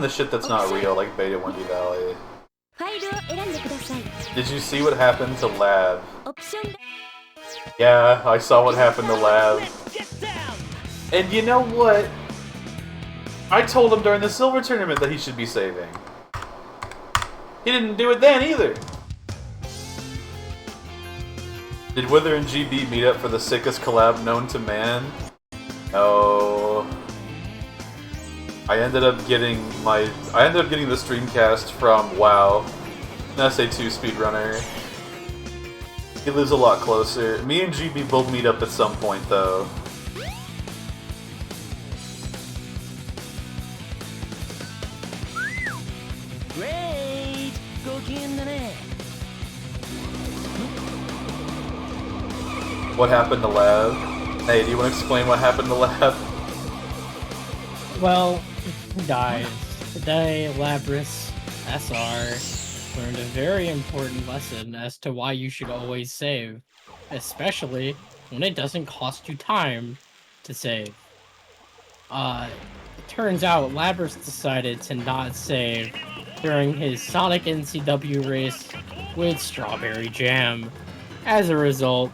the shit that's not real, like Beta Wendy Valley. Did you see what happened to Lab? Yeah, I saw what happened to Lab. And you know what? I told him during the Silver Tournament that he should be saving. He didn't do it then either. Did Wither and GB meet up for the sickest collab known to man? No. I ended up getting the streamcast from WoW, an SA2 speedrunner. He lives a lot closer. Me and GB both meet up at some point though. Great! What happened to Lab? Hey, do you want to explain what happened to Lab? Well, he died. Today, Labris SR learned a very important lesson as to why you should always save, especially when it doesn't cost you time to save. It turns out Labris decided to not save during his Sonic NCW race with Strawberry Jam. As a result,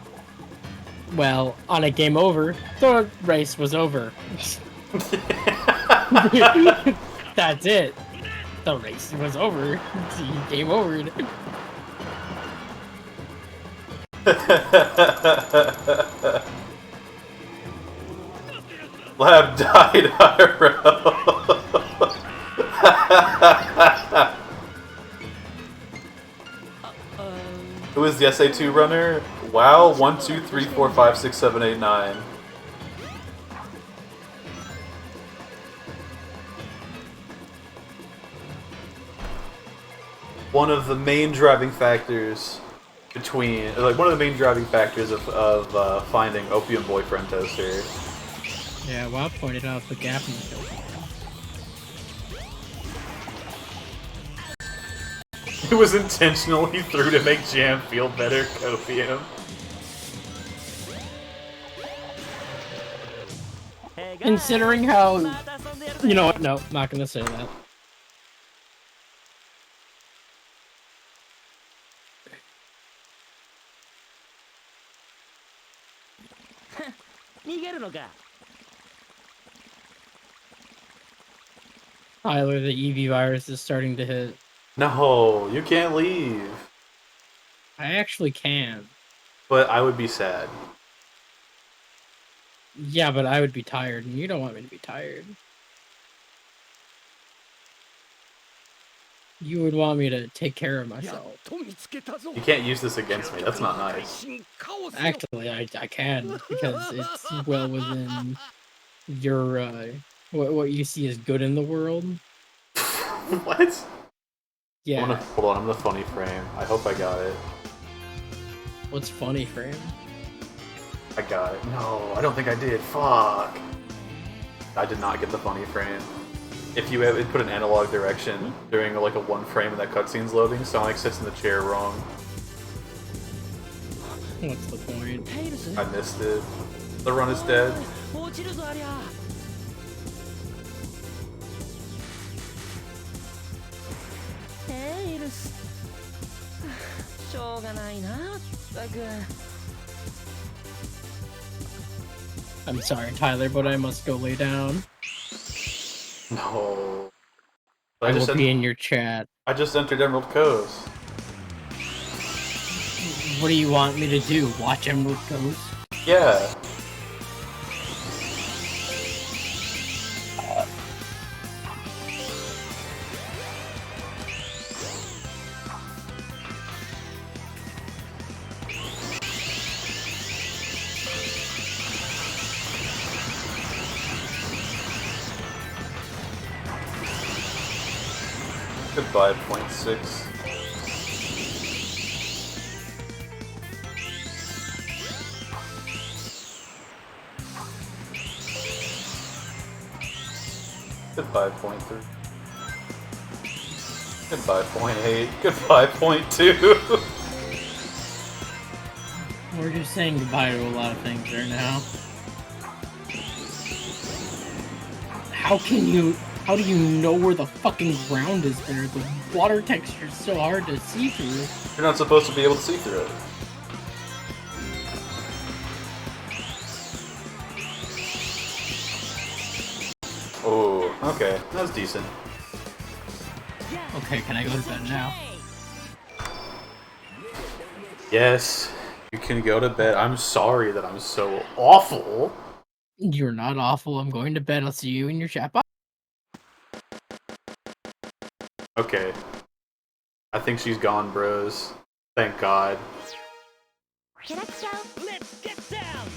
well, on a game over, the race was over. That's it. The race was over. Game over. Lab died, IRL. Who is the SA2 runner? Wow, 1, 2, 3, 4, 5, 6, 7, 8, 9. One of the main driving factors between, like, one of the main driving factors of finding Opium Boyfriend Toaster. Yeah, WoW pointed out the gap in the kill. It was intentional, he threw to make Jam feel better, Copium. Considering how... You know what? No, not gonna say that. Tyler, the EV virus is starting to hit. No, you can't leave. I actually can. But I would be sad. Yeah, but I would be tired, and you don't want me to be tired. You would want me to take care of myself. You can't use this against me, that's not nice. Actually, I can, because it's well within your, what you see as good in the world. What? Yeah. Hold on, I'm the funny frame. I hope I got it. What's funny, frame? I got it. No, I don't think I did. Fuck. I did not get the funny frame. If you put an analog direction during like a one frame and that cutscene's loading, Sonic sits in the chair wrong. What's the point? I missed it. The run is dead. I'm sorry, Tyler, but I must go lay down. No. I will be in your chat. I just entered Emerald Coast. What do you want me to do? Watch Emerald Coast? Yeah. Goodbye, 0.6. Goodbye, 0.3. Goodbye, 0.8. Goodbye, 0.2. We're just saying goodbye to a lot of things right now. How can you How do you know where the fucking ground is there? The water texture is so hard to see through. You're not supposed to be able to see through it. Oh, okay. That's decent. Okay, can I go to bed now? Yes, you can go to bed. I'm sorry that I'm so awful. You're not awful. I'm going to bed. I'll see you in your chat box. Okay. I think she's gone, bros. Thank God. Let's get down.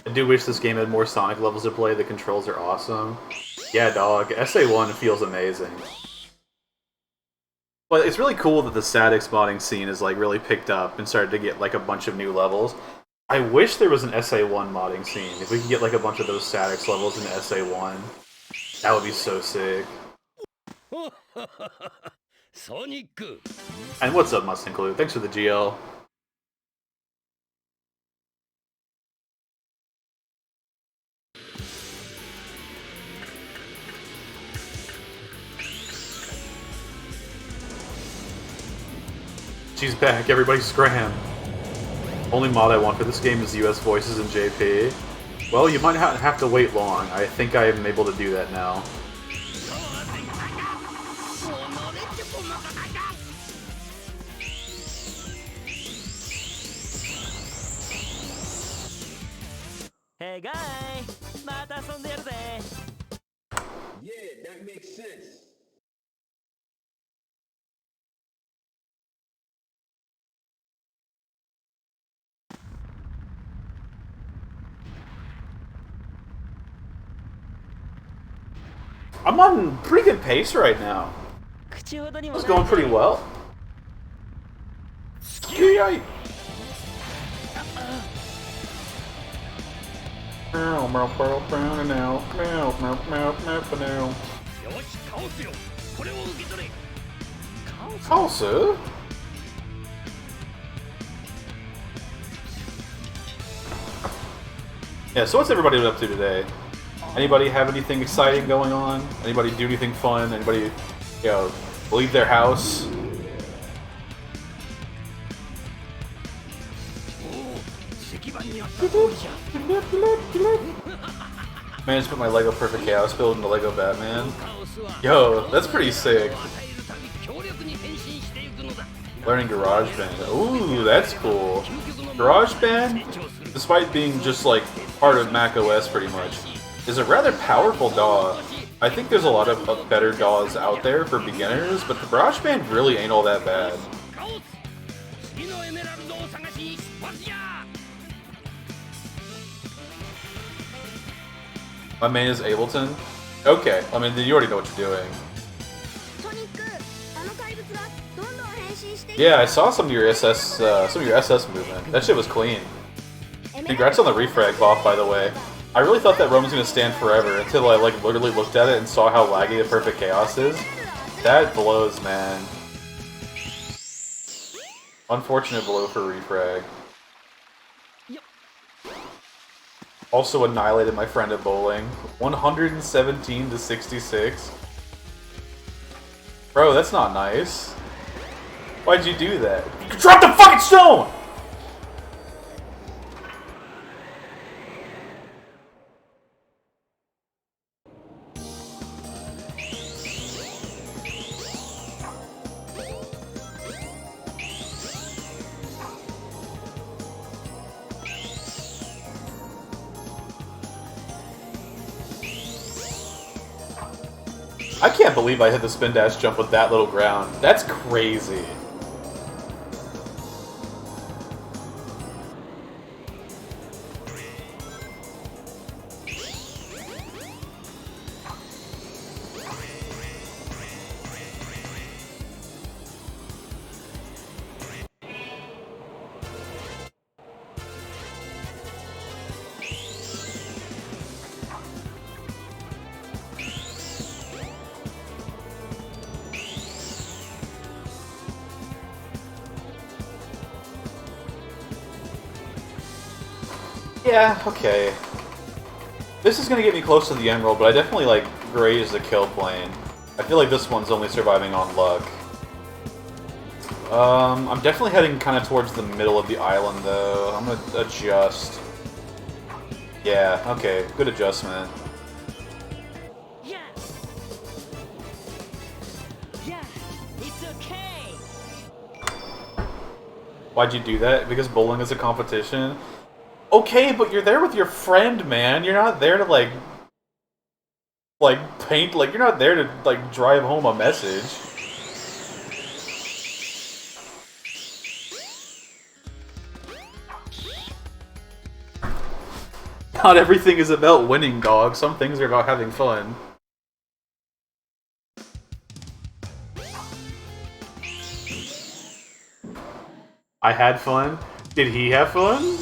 I do wish this game had more Sonic levels to play. The controls are awesome. Yeah, dog. SA1 feels amazing. But it's really cool that the Statics modding scene is like really picked up and started to get like a bunch of new levels. I wish there was an SA1 modding scene. If we could get like a bunch of those Statics levels in SA1, that would be so sick. Sonic. And what's up, Must Include? Thanks for the GL. She's back, everybody scram! Only mod I want for this game is US voices and JP. Well, you might have to wait long. I think I am able to do that now. Hey guy, また遊んでやるぜ。Yeah, that makes sense. I'm on pretty good pace right now. 口ほどにも It's going pretty well. Yay! Meow, meow, meow, meow, meow, meow, meow, meow, meow. よし、カオスよ。これを受け取れ。カオス Also, yeah, so what's everybody up to today? Anybody have anything exciting going on? Anybody do anything fun? Anybody, you know, leave their house? Managed to put my Lego Perfect Chaos build in the Lego Batman. Yo, that's pretty sick. Learning GarageBand. Ooh, that's cool. GarageBand, despite being just like part of macOS pretty much, is a rather powerful DAW. I think there's a lot of better DAWs out there for beginners, but the GarageBand really ain't all that bad. My main is Ableton. Okay, I mean, you already know what you're doing. Yeah, I saw some of your SS movement. That shit was clean. Congrats on the refrag buff, by the way. I really thought that Rome was gonna stand forever until I like literally looked at it and saw how laggy the Perfect Chaos is. That blows, man. Unfortunate blow for refrag. Also annihilated my friend at bowling. 117 to 66. Bro, that's not nice. Why'd you do that? You dropped the fucking stone! I can't believe I hit the spin dash jump with that little ground. That's crazy. Yeah, okay. This is gonna get me close to the emerald, but I definitely like graze the kill plane. I feel like this one's only surviving on luck. I'm definitely heading kind of towards the middle of the island, though. I'm gonna adjust. Yeah, okay, good adjustment. Yeah. Yeah, it's okay. Why'd you do that? Because bowling is a competition? Okay, but you're there with your friend, man. You're not there to, like paint, like, you're not there to, like, drive home a message. Not everything is about winning, dog. Some things are about having fun. I had fun. Did he have fun?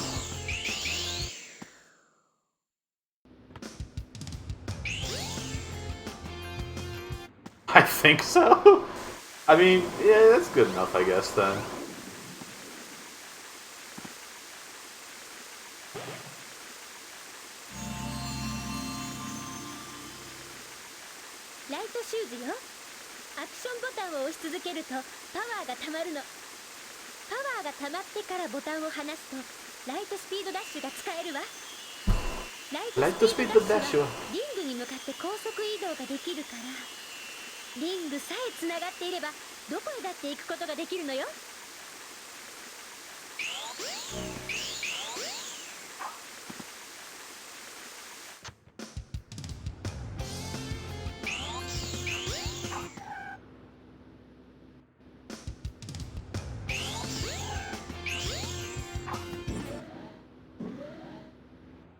I think so. I mean, yeah, that's good enough, I guess, then.ライトシューズよ。アクションボタンを押し続けるとパワーがたまるの。パワーがたまってからボタンを離すとライトスピードダッシュが使えるわ。ライトスピードダッシュはリングに向かって高速移動ができるから、リングさえつながっていればどこへだって行くことができるのよ。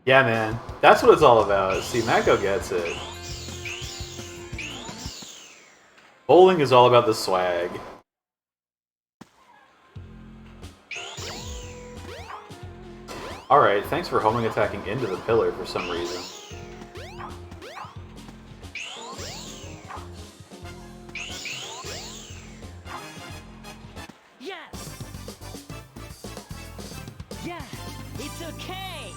Yeah, man. That's what it's all about. See, Mako gets it. Bowling is all about the swag. Alright, thanks for homing attacking into the pillar for some reason. Yes. Yeah, it's okay.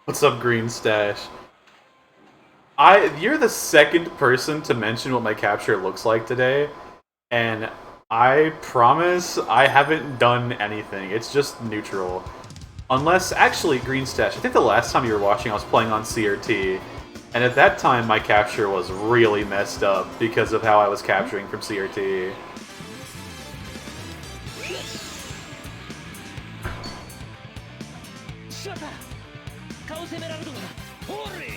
What's up, Green Stash? You're the second person to mention what my capture looks like today, and I promise I haven't done anything. It's just neutral. Unless, actually, Green Stash, I think the last time you were watching I was playing on CRT, and at that time my capture was really messed up because of how I was capturing from CRT. Shut up. 顔攻められるのだ。ほれ。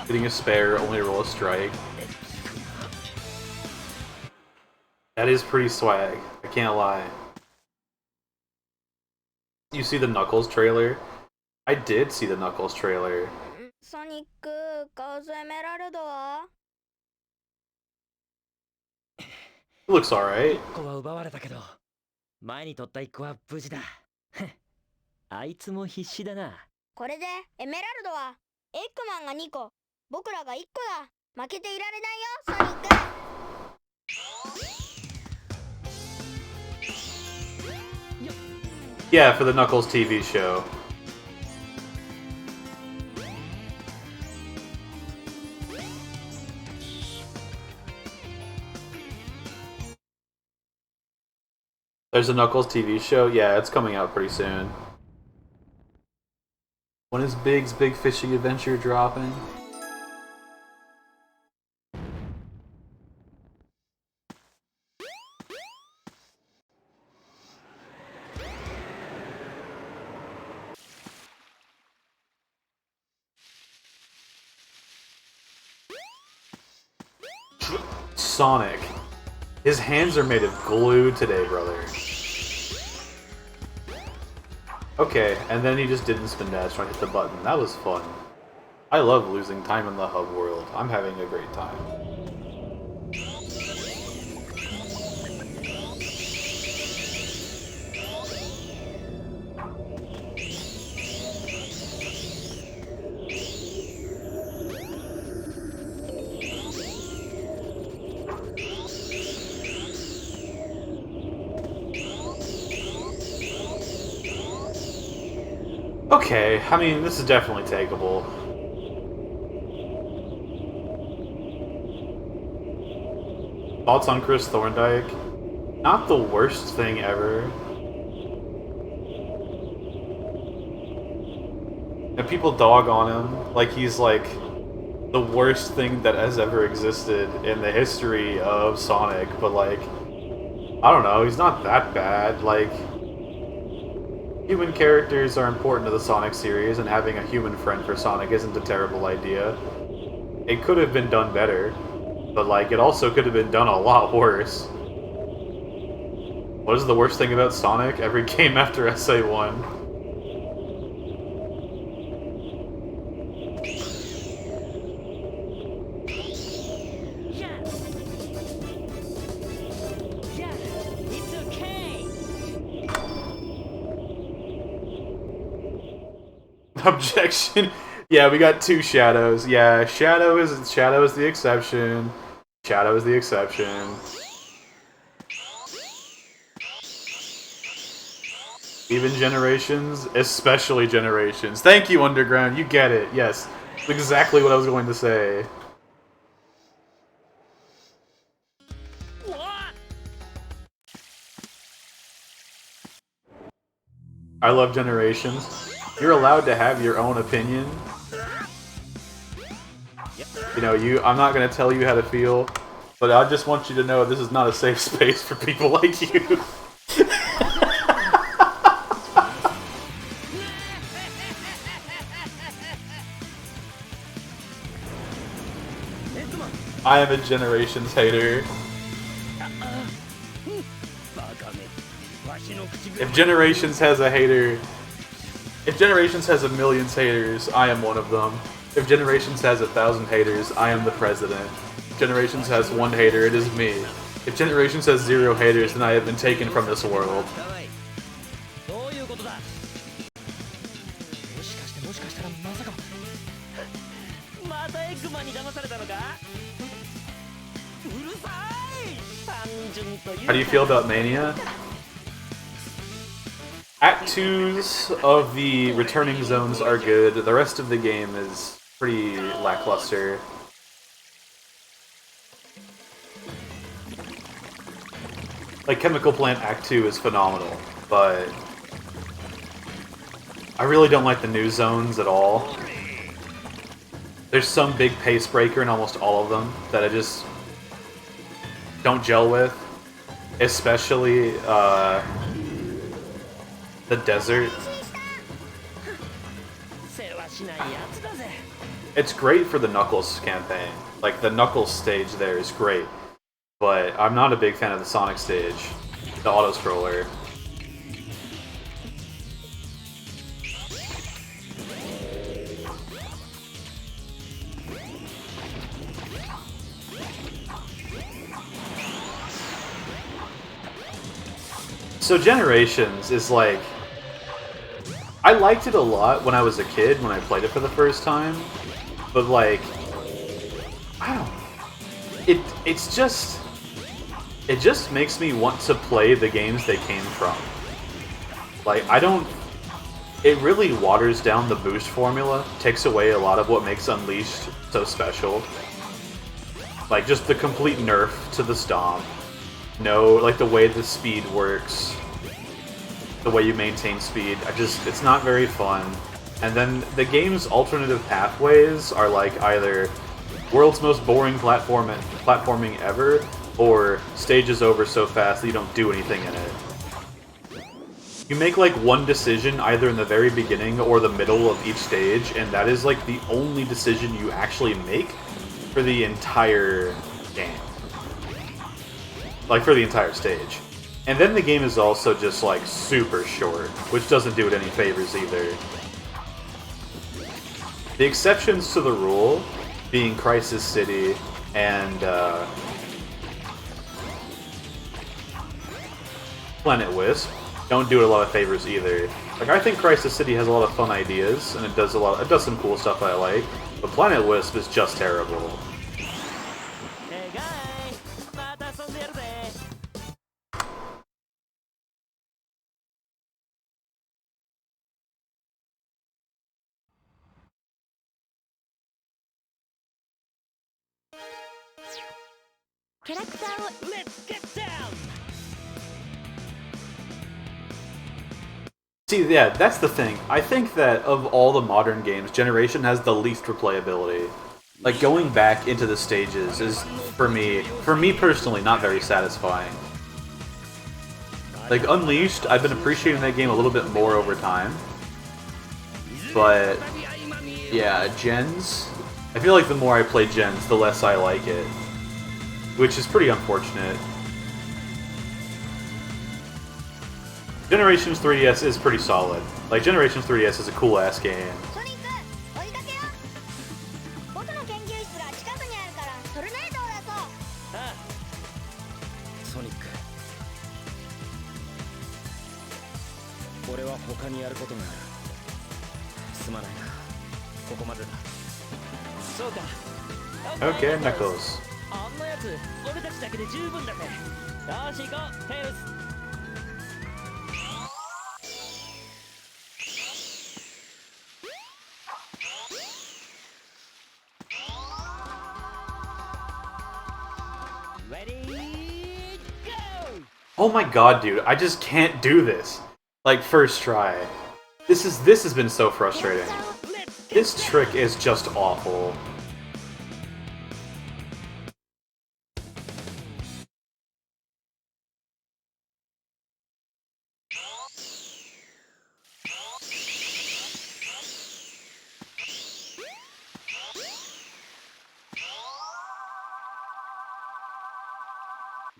Getting a spare, only roll a strike. That is pretty swag, I can't lie. You see the Knuckles trailer? I did see the Knuckles trailer. ソニック、カズエメラルドは It looks alright. 1個は奪われたけど、前に取った1個は無事だ。あいつも必死だな。これでエメラルドはエッグマンが2個、僕らが1個だ。負けていられないよ、ソニック。Yeah, for the Knuckles TV show. There's a Knuckles TV show? Yeah, it's coming out pretty soon. When is Big's Big Fishing Adventure dropping? Sonic. His hands are made of glue today, brother. Okay, and then he just didn't spin dash when I hit the button. That was fun. I love losing time in the hub world. I'm having a great time. Okay, I mean, this is definitely takeable. Thoughts on Chris Thorndike? Not the worst thing ever. And people dog on him like he's like the worst thing that has ever existed in the history of Sonic, but like, I don't know, he's not that bad. Like, human characters are important to the Sonic series, and having a human friend for Sonic isn't a terrible idea. It could have been done better, but like, it also could have been done a lot worse. What is the worst thing about Sonic? Every game after SA1. Objection. Yeah, we got two shadows. Yeah, Shadow is the exception. Shadow is the exception. Even Generations, especially Generations. Thank you, Underground. You get it. Yes, exactly what I was going to say. I love Generations. You're allowed to have your own opinion. You know, I'm not going to tell you how to feel, but I just want you to know this is not a safe space for people like you. I am a Generations hater. If Generations has a hater, if Generations has a million haters, I am one of them. If Generations has 1,000 haters, I am the president. If Generations has one hater, it is me. If Generations has 0 haters, then I have been taken from this world. How do you feel about Mania? Act 2s of the returning zones are good. The rest of the game is pretty lackluster. Like, Chemical Plant Act 2 is phenomenal, but I really don't like the new zones at all. There's some big pace breaker in almost all of them that I just don't gel with. Especially, the desert. It's great for the Knuckles campaign. Like, the Knuckles stage there is great. But I'm not a big fan of the Sonic stage. The auto-scroller. So Generations is like... I liked it a lot when I was a kid, when I played it for the first time. But like... I don't... It's just... It just makes me want to play the games they came from. Like, I don't... It really waters down the boost formula, takes away a lot of what makes Unleashed so special. Like, just the complete nerf to the stomp. No, like the way the speed works, the way you maintain speed, it's not very fun. And then the game's alternative pathways are like either world's most boring platforming ever, or stage is over so fast that you don't do anything in it. You make like one decision either in the very beginning or the middle of each stage, and that is like the only decision you actually make for the entire game. Like, for the entire stage. And then the game is also just, like, super short, which doesn't do it any favors either. The exceptions to the rule being Crisis City and Planet Wisp don't do it a lot of favors either. Like, I think Crisis City has a lot of fun ideas, and it does some cool stuff I like, but Planet Wisp is just terrible. キャラクターを Let's get down! See, yeah, that's the thing. I think that of all the modern games, Generation has the least replayability. Like, going back into the stages is, for me personally, not very satisfying. Like, Unleashed, I've been appreciating that game a little bit more over time. But, yeah, Gens, I feel like the more I play Gens, the less I like it. Which is pretty unfortunate. Generations 3DS is pretty solid. Like, Generations 3DS is a cool-ass game. ソニック追いかけよ僕の研究室が近くにあるからトルネードを出そうああソニック俺は他にやることがあるすまないなここまでだそうか Okay, Knuckles. あんなやつ俺たちだけで十分だぜよし行こうテイルス Oh my god, dude, I just can't do this. Like, first try. This has been so frustrating. This trick is just awful.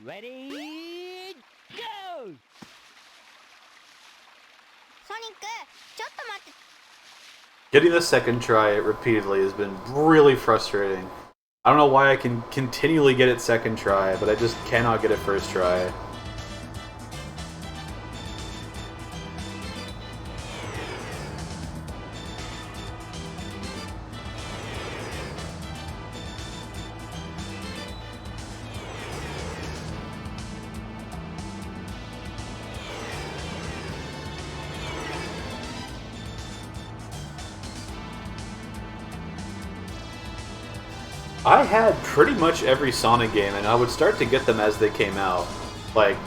Ready, go! ソニックちょっと待って Getting the second try repeatedly has been really frustrating. I don't know why I can continually get it second try, but I just cannot get it first try. I had pretty much every Sonic game, and I would start to get them as they came out. Like,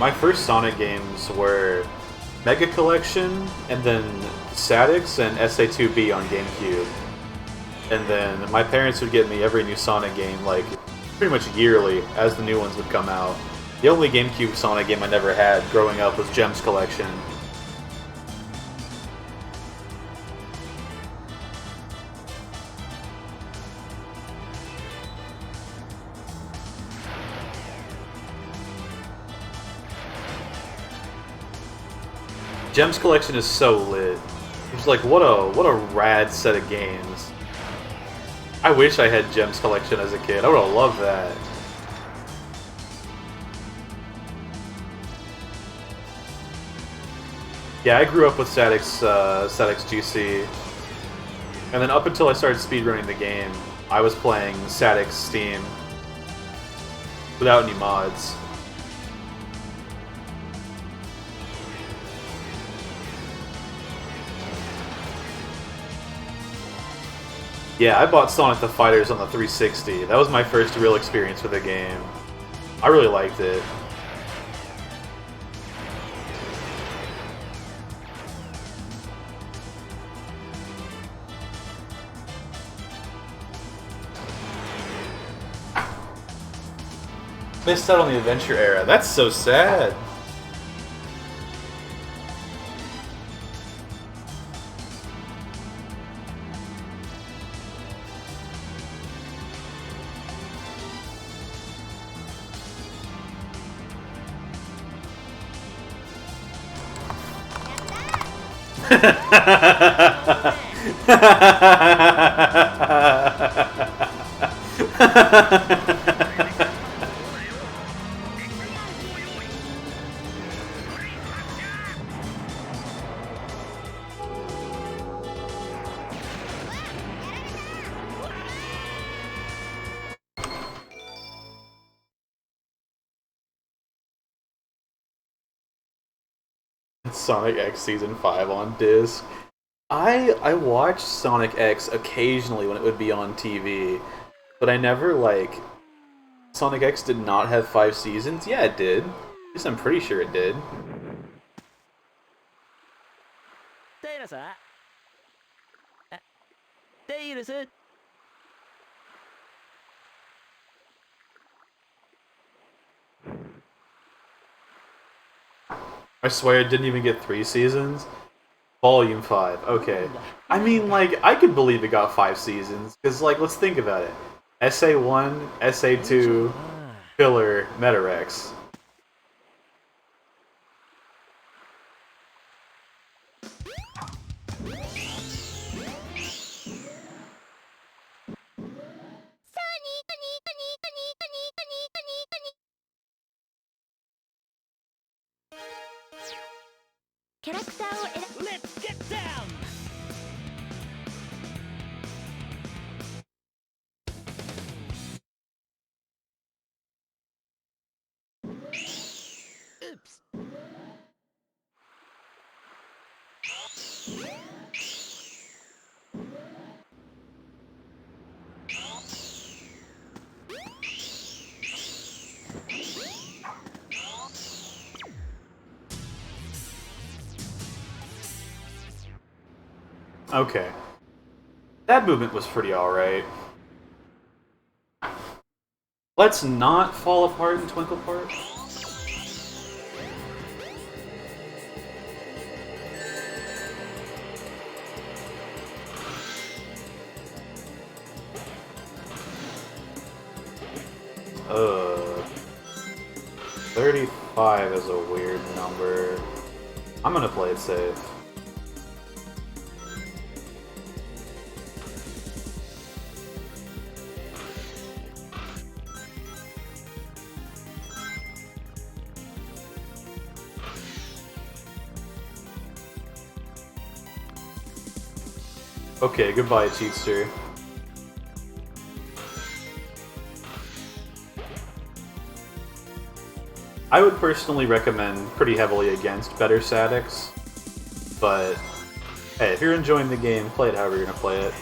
my first Sonic games were Mega Collection, and then Sadix and SA2B on GameCube. And then my parents would get me every new Sonic game, like, pretty much yearly, as the new ones would come out. The only GameCube Sonic game I never had growing up was Gems Collection. Gems Collection is so lit. It's like, what a rad set of games. I wish I had Gems Collection as a kid. I would have loved that. Yeah, I grew up with Sadix GC. And then up until I started speedrunning the game, I was playing Sadix Steam without any mods. Yeah, I bought Sonic the Fighters on the 360. That was my first real experience with the game. I really liked it. Missed out on the adventure era. That's so sad. Sonic X Season 5 on disc. I watched Sonic X occasionally when it would be on TV, but I never, like, Sonic X did not have 5 seasons? Yeah, it did. At least I'm pretty sure it did. テイラステイルス I swear it didn't even get 3 seasons. Volume 5, okay. I mean, like, I could believe it got 5 seasons, because, like, let's think about it. SA1, SA2, Filler, Metarex. Let's get down! Oops. Okay. That movement was pretty alright. Let's not fall apart in Twinkle Park. Ugh. 35 is a weird number. I'm gonna play it safe. Okay, goodbye, Cheatster. I would personally recommend pretty heavily against better statics, but hey, if you're enjoying the game, play it however you're gonna play it.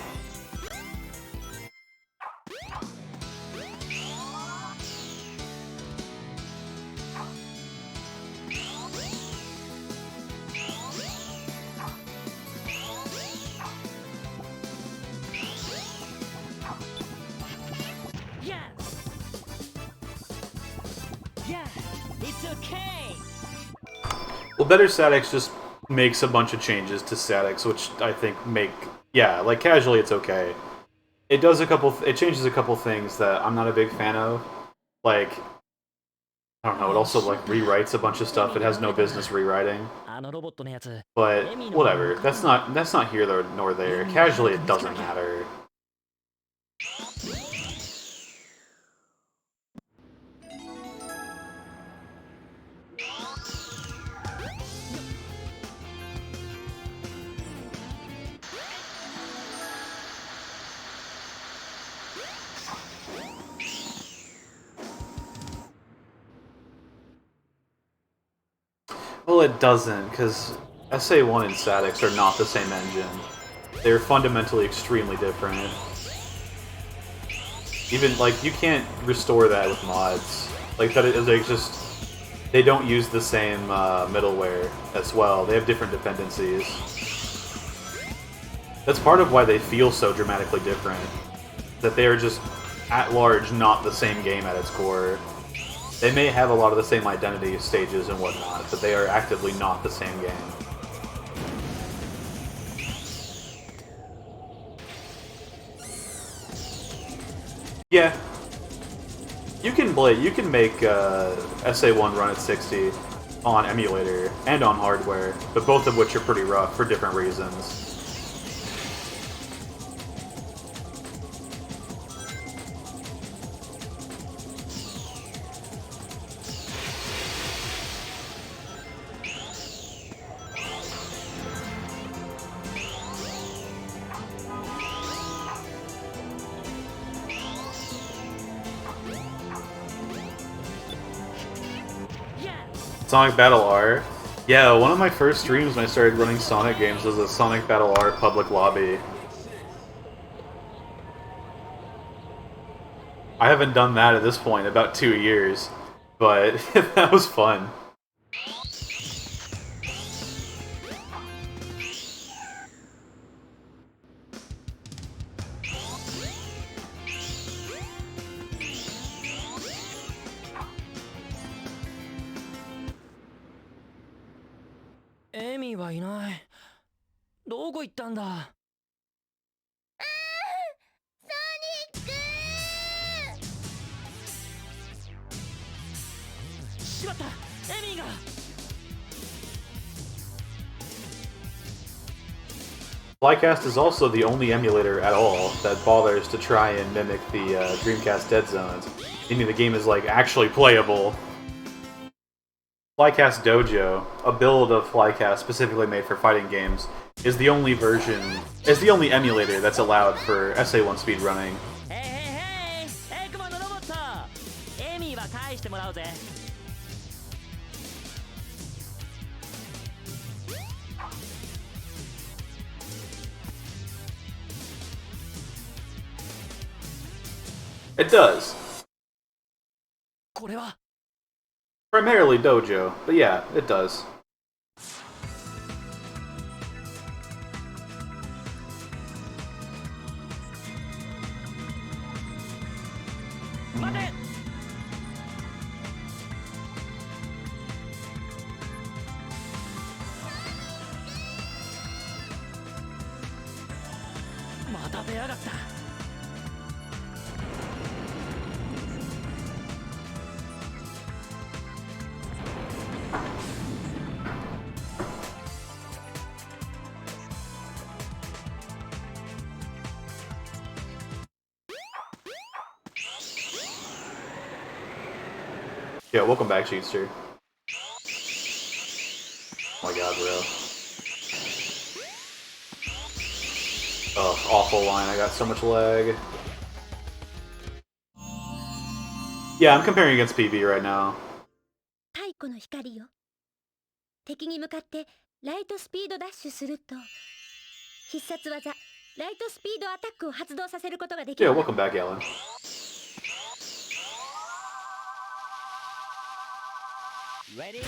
Well, better statics just makes a bunch of changes to statics, which I think make, yeah, like casually it's okay. It does it changes a couple things that I'm not a big fan of. Like, I don't know, it also like rewrites a bunch of stuff it has no business rewriting. But whatever, that's not here nor there. Casually it doesn't matter. Well, it doesn't, because SA1 and Statics are not the same engine. They're fundamentally extremely different. Even, like, you can't restore that with mods. Like, that is like just... They don't use the same middleware as well. They have different dependencies. That's part of why they feel so dramatically different. That they are just, at large, not the same game at its core. They may have a lot of the same identity stages and whatnot, but they are actively not the same game. Yeah. You can make SA1 run at 60 on emulator and on hardware, but both of which are pretty rough for different reasons. Sonic Battle R. Yeah, one of my first streams when I started running Sonic games was a Sonic Battle R public lobby. I haven't done that at this point in about 2 years, but that was fun. Amy はいない。どこ行ったんだ。しまった。エミーが。Flycast is also the only emulator at all that bothers to try and mimic the Dreamcast dead zones, meaning the game is like actually playable. Flycast Dojo, a build of Flycast specifically made for fighting games, is the only emulator that's allowed for SA1 speedrunning. エクマンのロボット。エミーは返してもらうぜ。It does. これは。Primarily Dojo, but yeah, it does. 待て。また出やがった。Yeah, welcome back, Cheatster. Oh my god, bro. Oh, awful line. I got so much lag. Yeah, I'm comparing against PB right now. 太古の光よ。敵に向かってライトスピードダッシュすると必殺技ライトスピードアタックを発動させることができる。Yeah, welcome back, Alan. Ready?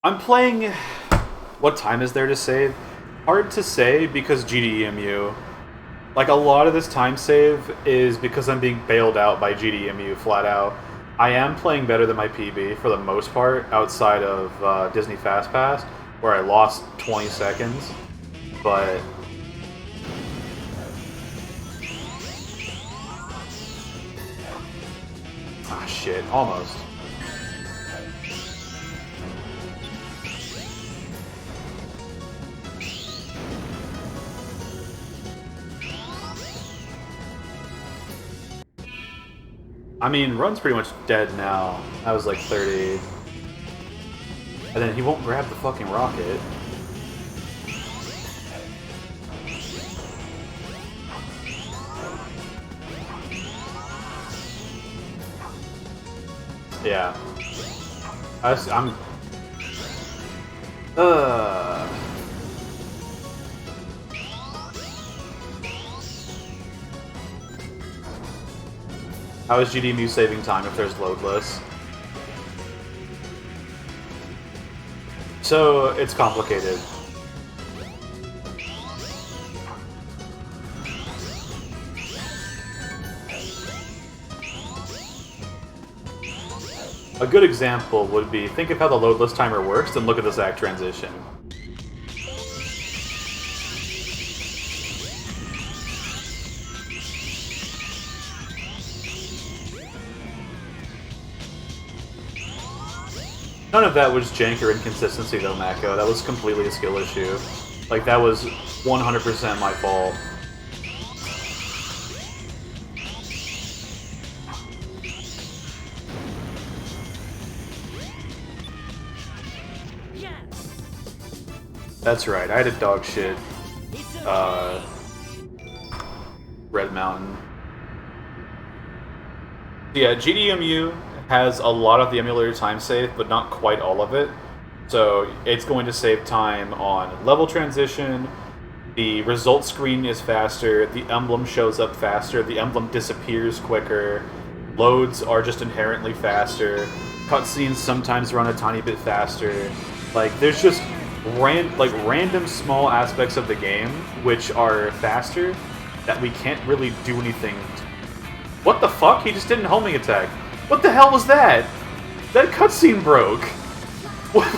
I'm playing... What time is there to save? Hard to say because GDEMU. Like, a lot of this time save is because I'm being bailed out by GDEMU flat out. I am playing better than my PB for the most part, outside of Disney Fast Pass, where I lost 20 seconds. But... Ah, shit. Almost. I mean, Run's pretty much dead now. I was like 30. And then he won't grab the fucking rocket. Yeah. I'm... How is GDMU saving time if there's loadless? So, it's complicated. A good example would be, think of how the loadless timer works, then look at this act transition. None of that was jank or inconsistency though, Mako. That was completely a skill issue. Like, that was 100% my fault. That's right, I had a dog shit. Red Mountain. Yeah, GDMU has a lot of the emulator time save, but not quite all of it. So it's going to save time on level transition, The result screen is faster, the emblem shows up faster, the emblem disappears quicker, loads are just inherently faster, cutscenes sometimes run a tiny bit faster. Like, there's just random small aspects of the game which are faster that we can't really do anything to. What the fuck? He just did a homing attack. What the hell was that? That cutscene broke. What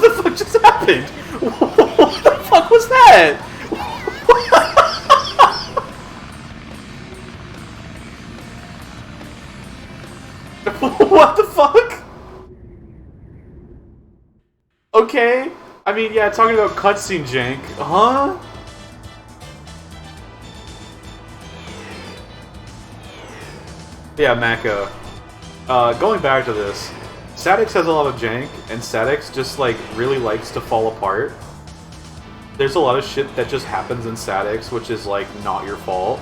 the fuck just happened? What the fuck was that? What the fuck? Okay. I mean, yeah, talking about cutscene jank. Huh? Yeah, Mako. Going back to this, Statix has a lot of jank, and Statix just, like, really likes to fall apart. There's a lot of shit that just happens in Statix, which is, like, not your fault.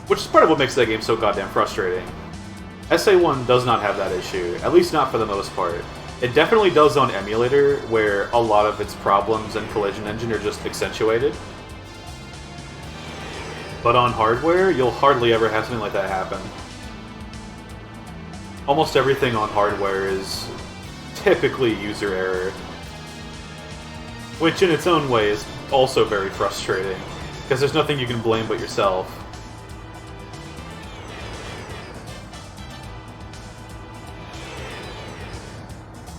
Which is part of what makes that game so goddamn frustrating. SA1 does not have that issue, at least not for the most part. It definitely does on emulator, where a lot of its problems and collision engine are just accentuated. But on hardware, you'll hardly ever have something like that happen. Almost everything on hardware is typically user error. Which in its own way is also very frustrating, because there's nothing you can blame but yourself.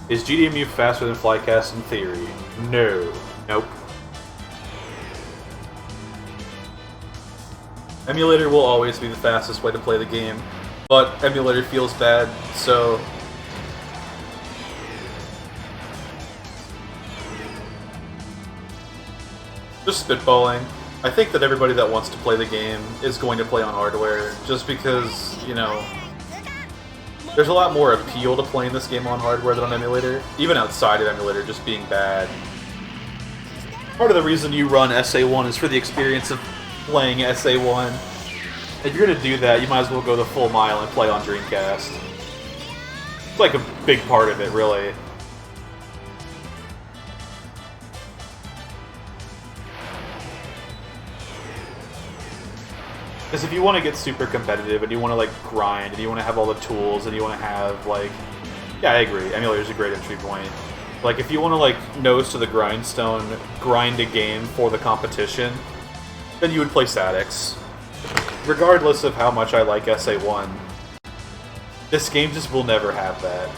Is GDMU faster than Flycast in theory? No. Nope. Emulator will always be the fastest way to play the game, but emulator feels bad, so... Just spitballing. I think that everybody that wants to play the game is going to play on hardware, just because, you know... There's a lot more appeal to playing this game on hardware than on emulator, even outside of emulator just being bad. Part of the reason you run SA1 is for the experience of playing SA1. If you're gonna do that, you might as well go the full mile and play on Dreamcast. It's like a big part of it, really. Because if you want to get super competitive, and you want to, like, grind, and you want to have all the tools, and you want to have, like... Yeah, I agree. Emulator's a great entry point. Like, if you want to, like, nose to the grindstone, grind a game for the competition, then you would play Statix. Regardless of how much I like SA1, this game just will never have that.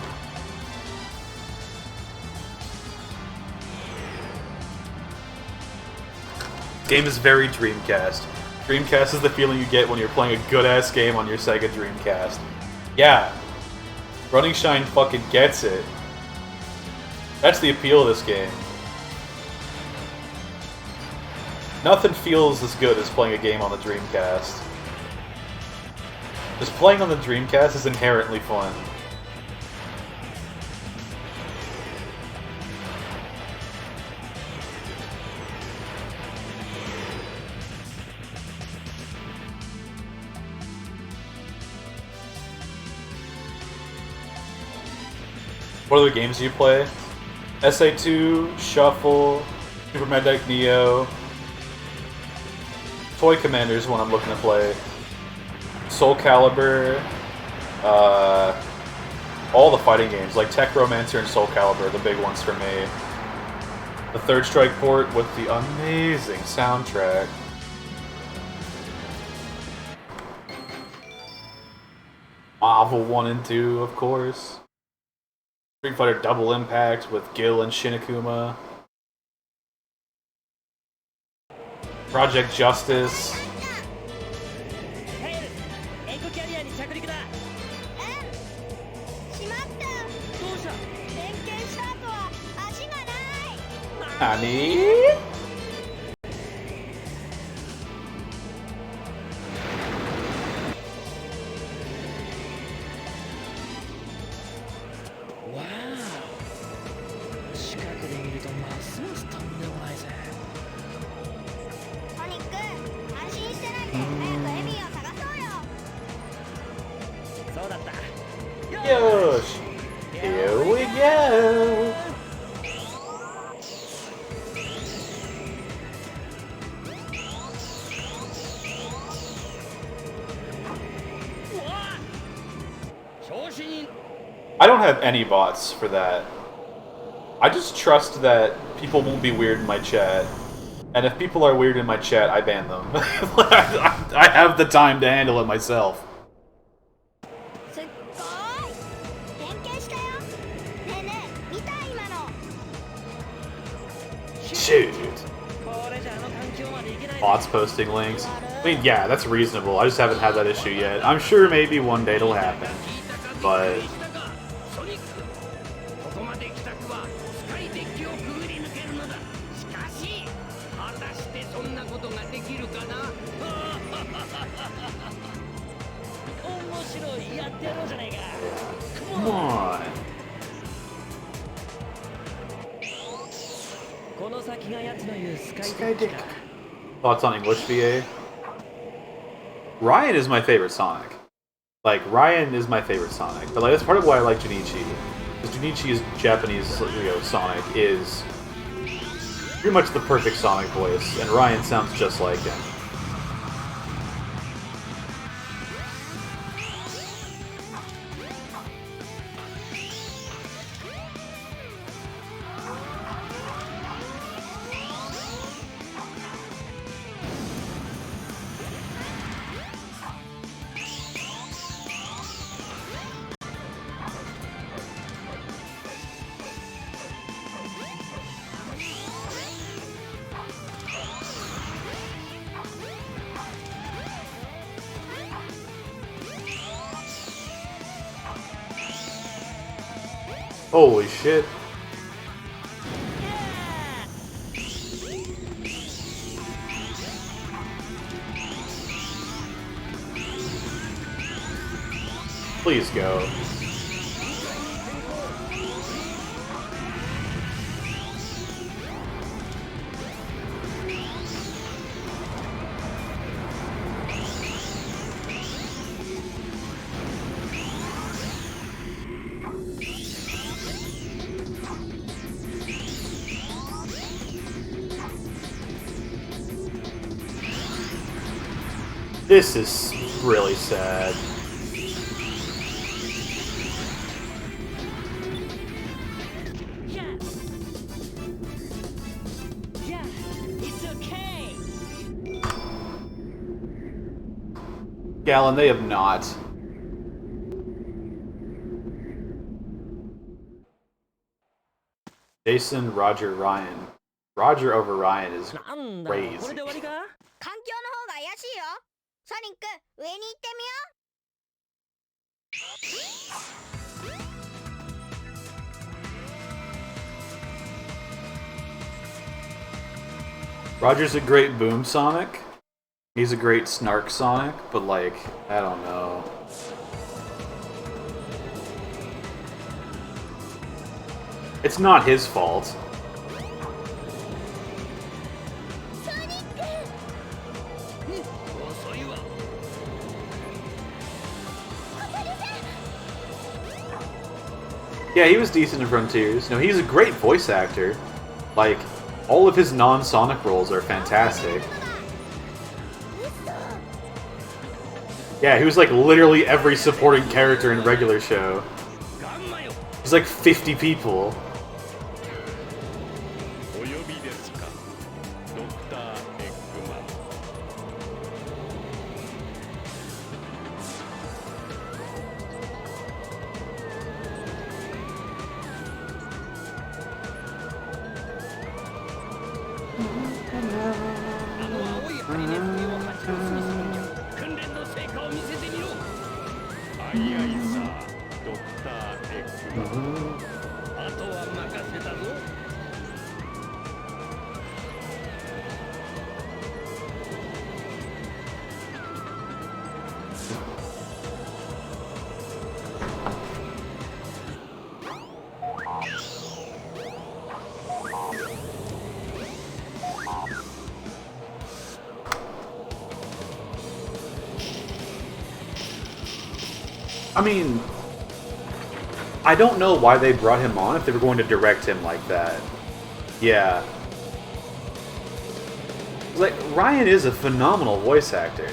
This game is very Dreamcast. Dreamcast is the feeling you get when you're playing a good-ass game on your Sega Dreamcast. Yeah. Running Shine fucking gets it. That's the appeal of this game. Nothing feels as good as playing a game on the Dreamcast. Just playing on the Dreamcast is inherently fun. What other games do you play? SA2, Shuffle, Super Medak Neo, Toy Commander is one I'm looking to play. Soul Calibur, all the fighting games, like Tech Romancer and Soul Calibur are the big ones for me. The Third Strike port with the amazing soundtrack. Marvel 1 and 2, of course. Street Fighter Double Impact with Gil and Shinakuma. Project Justice. Nani? Yosh! Here we go! have any bots for that. I just trust that people won't be weird in my chat. And if people are weird in my chat, I ban them. I have the time to handle it myself. すっごーい変形したよねえねえ見た今の Shoot. これじゃあの環境までいけない。 Bots posting links. I mean, yeah, that's reasonable. I just haven't had that issue yet. I'm sure maybe one day it'll happen. But... ソニックここまで来たくはスカイデッキをくぐり抜けるのだ。しかし果たしてそんなことができるかな。面白い、やってやろうじゃないか。 Come on. この先が奴の言うスカイデッキか。 Thoughts on English VA? Ryan is my favorite Sonic. Like, Ryan is my favorite Sonic. But like, that's part of why I like Junichi. Because Junichi's Japanese Sonic is pretty much the perfect Sonic voice, and Ryan sounds just like him. Holy shit. Please go. This is really sad. Yeah, it's okay. Gallon, they have not. Jason, Roger, Ryan. Roger over Ryan is なんだ、これ crazy. で終わりか。環境の方が怪しいよソニック上に行ってみよう Roger's a great Boom Sonic. He's a great Snark Sonic, but like, I don't know. It's not his fault. ソニック 遅いわ。 Yeah, he was decent in Frontiers. No, he's a great voice actor. Like, all of his non-Sonic roles are fantastic. Yeah, he was like literally every supporting character in regular show. ガンマよ。 He's like 50 people. お呼びですか。ドクター・エッグマン。 あの青いハリネズミを蜂の巣にするんじゃ。訓練の成果を見せてみろ。あいあいさ、ドクター・エッグマン。あとは任せたぞ。 I mean, I don't know why they brought him on if they were going to direct him like that. Yeah. Like, Ryan is a phenomenal voice actor.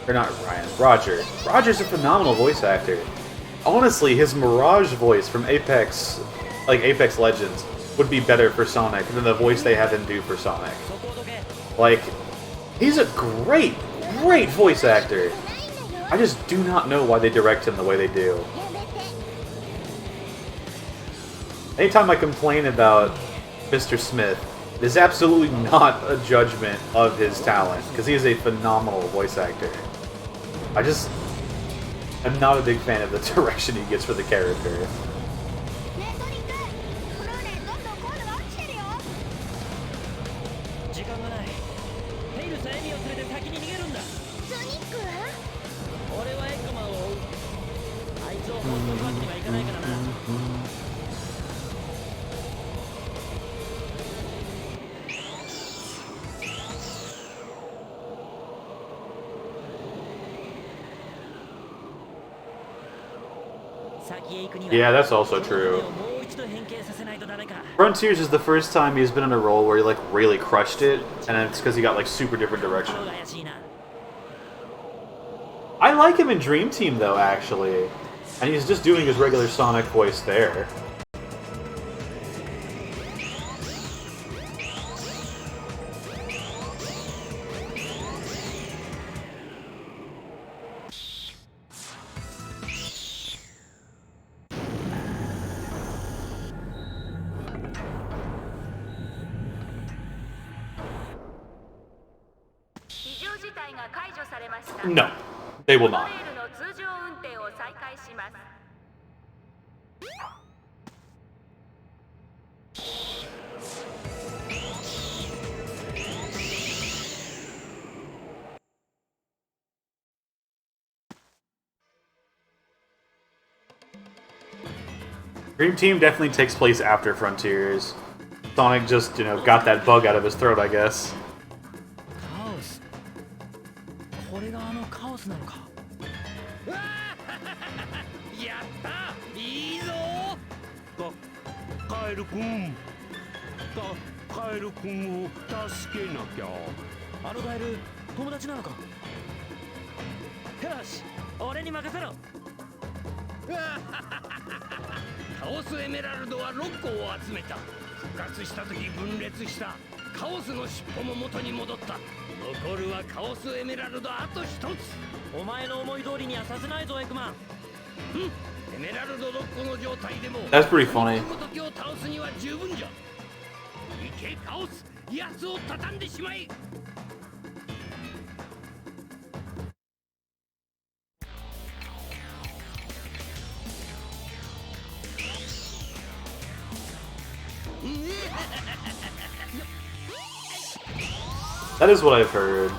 Or not Ryan, Roger. Roger's a phenomenal voice actor. Honestly, his Mirage voice from Apex, like Apex Legends, would be better for Sonic than the voice they have him do for Sonic. Like, he's a great, great voice actor. I just do not know why they direct him the way they do. Anytime I complain about Mr. Smith, it is absolutely not a judgment of his talent, because he is a phenomenal voice actor. I just am not a big fan of the direction he gets for the character. 時間がない。テイルスエミを連れて先に逃げるんだ。ソニックは俺はエッグマンを追う。あいつを放っておくわけにはいかないからな。Yeah, that's also true. Frontiers is the first time he's been in a role where he like really crushed it, and it's because he got like super different direction. I like him in Dream Team though, actually, and he's just doing his regular Sonic voice there. No, they will not. Dream Team definitely takes place after Frontiers. Sonic just, you know, got that bug out of his throat, I guess. これがあのカオスなのか。やったいいぞカエル君カエル君を助けなきゃ。あのカエル友達なのか。よし俺に任せろ。カオスエメラルドは6個を集めた。復活した時分裂したカオスの尻尾も元に戻った。残るはカオスエメラルドあと一つ。お前の思い通りにはさせないぞエクマン。エメラルド6個の状態でも That's pretty funny. この時を倒すには十分じゃ。いけカオス奴を畳んでしまい。That is what I've heard.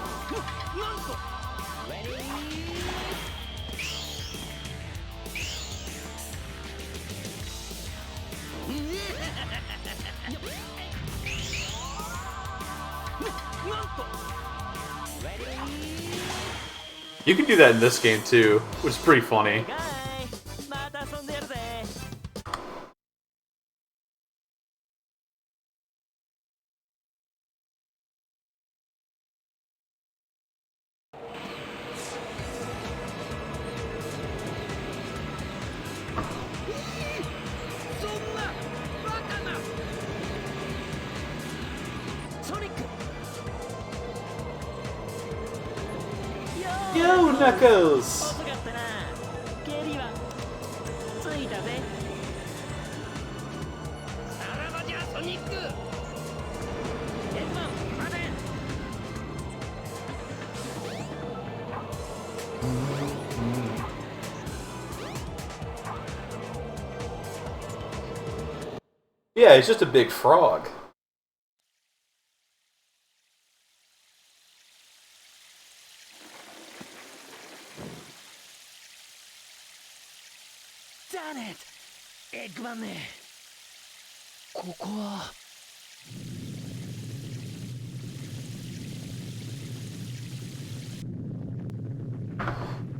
You can do that in this game too, which is pretty funny. Yo, Knuckles! Yeah, it's just a big frog. Damn it! エッグマンね。ここは。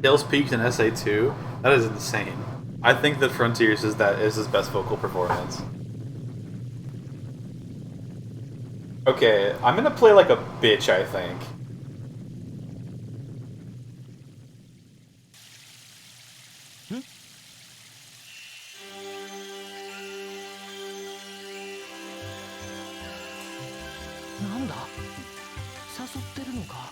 Tails peaked in SA2? That is insane. I think that Frontiers is his best vocal performance. Okay, I'm gonna play like a bitch, I think. なんだ誘ってるのか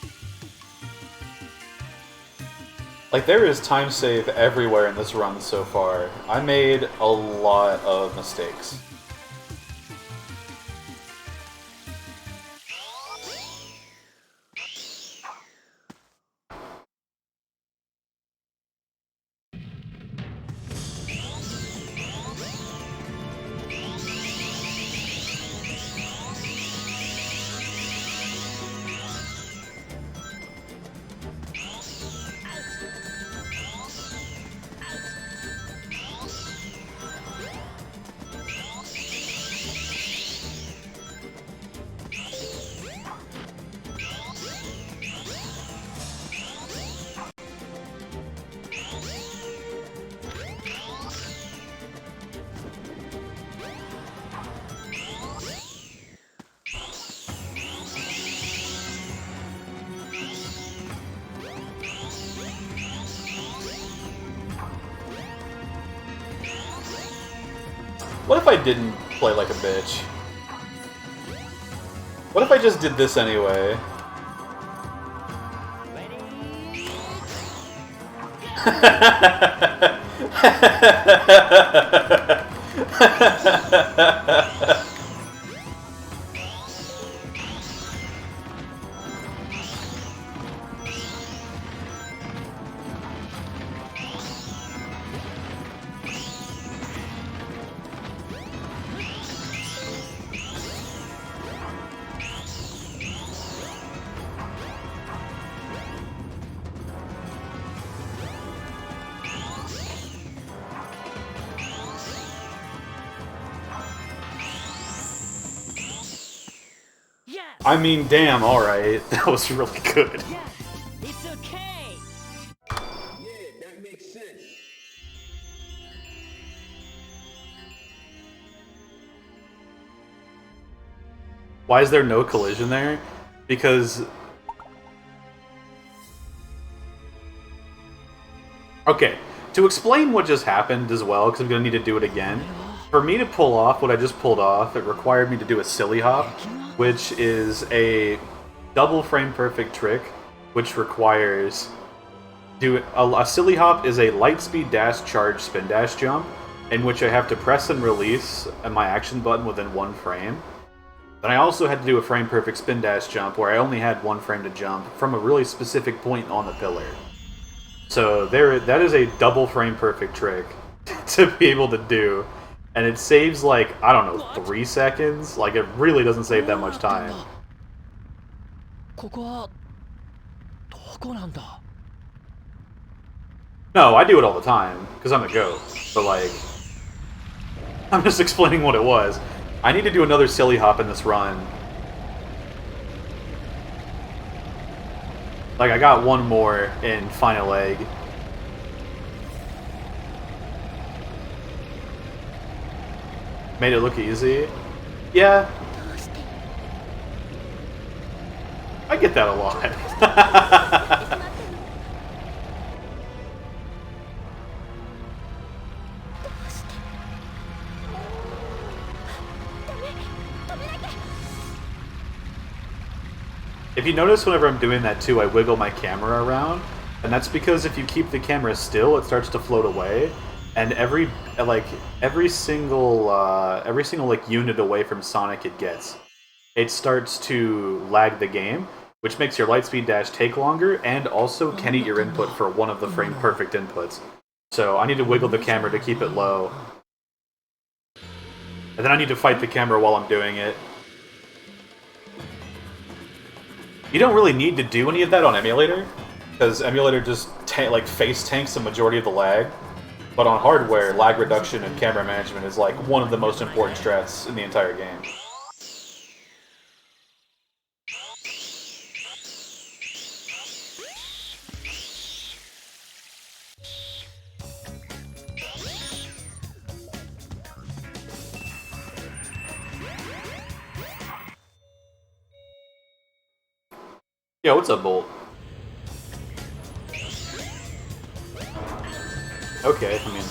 Like, there is time save everywhere in this run so far. I made a lot of mistakes. What if I didn't play like a bitch? What if I just did this anyway? I mean, damn, alright. That was really good. Yeah, it's okay. Yeah, that makes sense. Why is there no collision there? Because... Okay, to explain what just happened as well, because I'm going to need to do it again. For me to pull off what I just pulled off, it required me to do a silly hop, which is a double frame perfect trick, which requires... A silly hop is a light speed dash charge spin dash jump, in which I have to press and release my action button within one frame. Then I also had to do a frame perfect spin dash jump, where I only had one frame to jump from a really specific point on the pillar. So that is a double frame perfect trick to be able to do. And it saves, like, I don't know, 3 seconds? Like, it really doesn't save that much time. ここはどこなんだ No, I do it all the time, because I'm a goat. But, like, I'm just explaining what it was. I need to do another silly hop in this run. Like, I got one more in Final Egg. Made it look easy? Yeah. I get that a lot. If you notice whenever I'm doing that too, I wiggle my camera around, and that's because if you keep the camera still, it starts to float away, and every single like unit away from Sonic it gets, it starts to lag the game, which makes your lightspeed dash take longer, and also can eat your input for one of the frame perfect inputs. So I need to wiggle the camera to keep it low. And then I need to fight the camera while I'm doing it. You don't really need to do any of that on emulator, because emulator just like face tanks the majority of the lag. But on hardware, lag reduction and camera management is like one of the most important strats in the entire game. Yo, what's up, Bolt? Okay, I mean...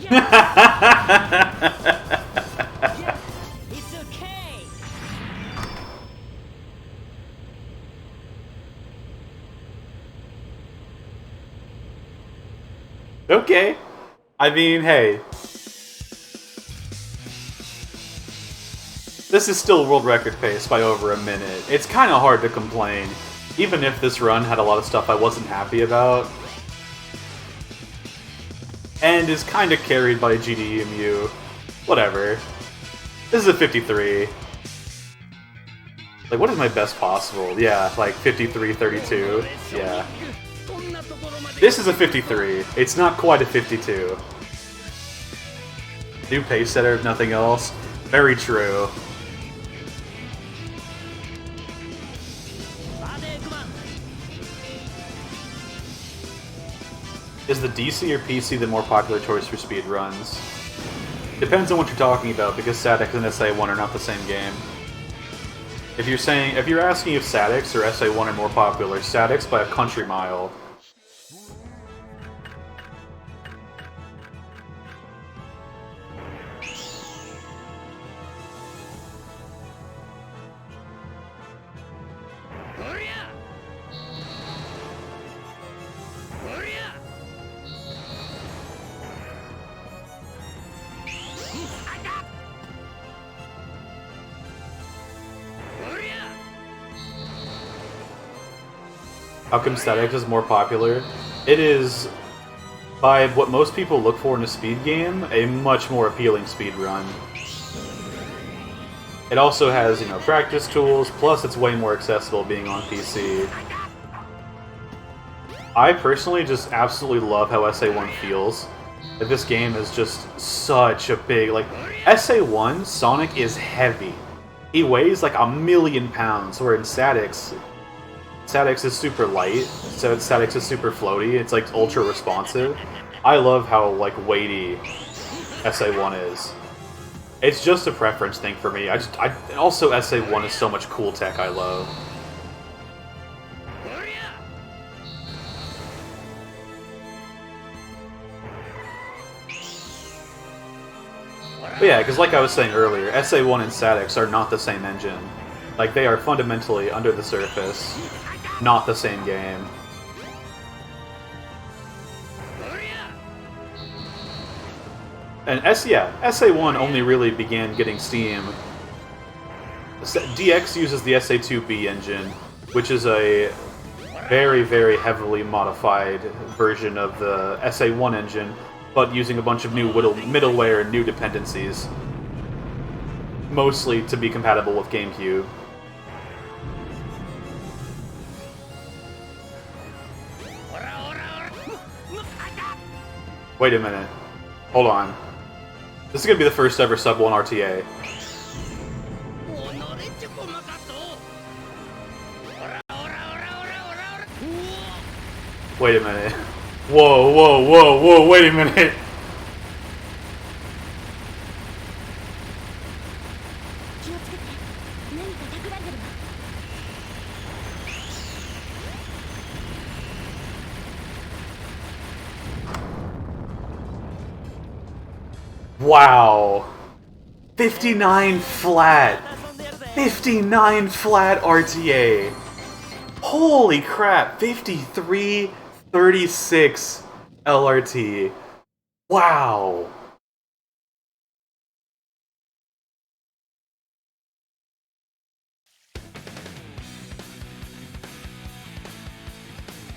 It's okay. Okay. I mean, hey. This is still world record pace by over a minute. It's kind of hard to complain, even if this run had a lot of stuff I wasn't happy about. And is kind of carried by GDEMU. Whatever. This is a 53. Like, what is my best possible? Yeah, like 53, 32. Yeah. This is a 53. It's not quite a 52. New pace setter, if nothing else. Very true. Is the DC or PC the more popular choice for speed runs? Depends on what you're talking about, because Static and SA1 are not the same game. If you're asking if Statics or SA1 are more popular, Statics by a country mile. How come Statics is more popular? It is, by what most people look for in a speed game, a much more appealing speed run. It also has, you know, practice tools, plus it's way more accessible being on PC. I personally just absolutely love how SA1 feels. Like, this game is just such a big, like, SA1, Sonic is heavy. He weighs like 1,000,000 pounds, where in Statics is super light, so Statics is super floaty, it's like ultra responsive. I love how like weighty SA1 is. It's just a preference thing for me. Also SA1 is so much cool tech I love. But yeah, because like I was saying earlier, SA1 and Statics are not the same engine. Like, they are fundamentally, under the surface, not the same game. And SA1 only really began getting steam. DX uses the SA2B engine, which is a very, very heavily modified version of the SA1 engine, but using a bunch of new middleware and new dependencies. Mostly to be compatible with GameCube. Wait a minute. Hold on. This is gonna be the first ever Sub 1 RTA. Wait a minute. Whoa, whoa, whoa, whoa, wait a minute. Wow. 59 flat. 59 flat RTA. Holy crap. 53-36 LRT. Wow.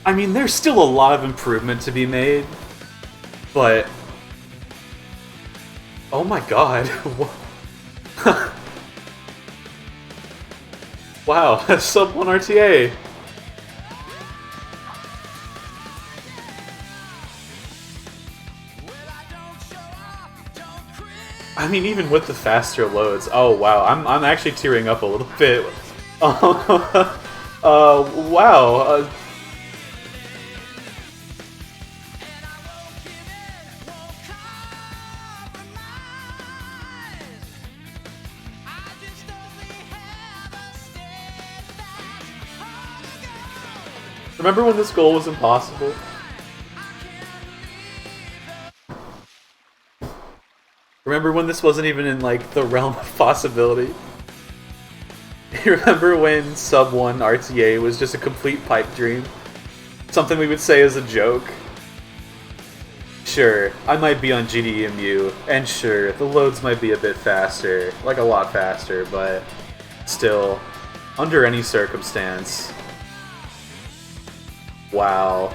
I mean, there's still a lot of improvement to be made, but oh my god. Wow, Sub 1 RTA. I mean, even with the faster loads, oh wow, I'm actually tearing up a little bit. Wow. Remember when this goal was impossible? Remember when this wasn't even in, like, the realm of possibility? You remember when Sub 1 RTA was just a complete pipe dream? Something we would say as a joke? Sure, I might be on GDEMU, and sure, the loads might be a bit faster, like a lot faster, but still, under any circumstance. Wow.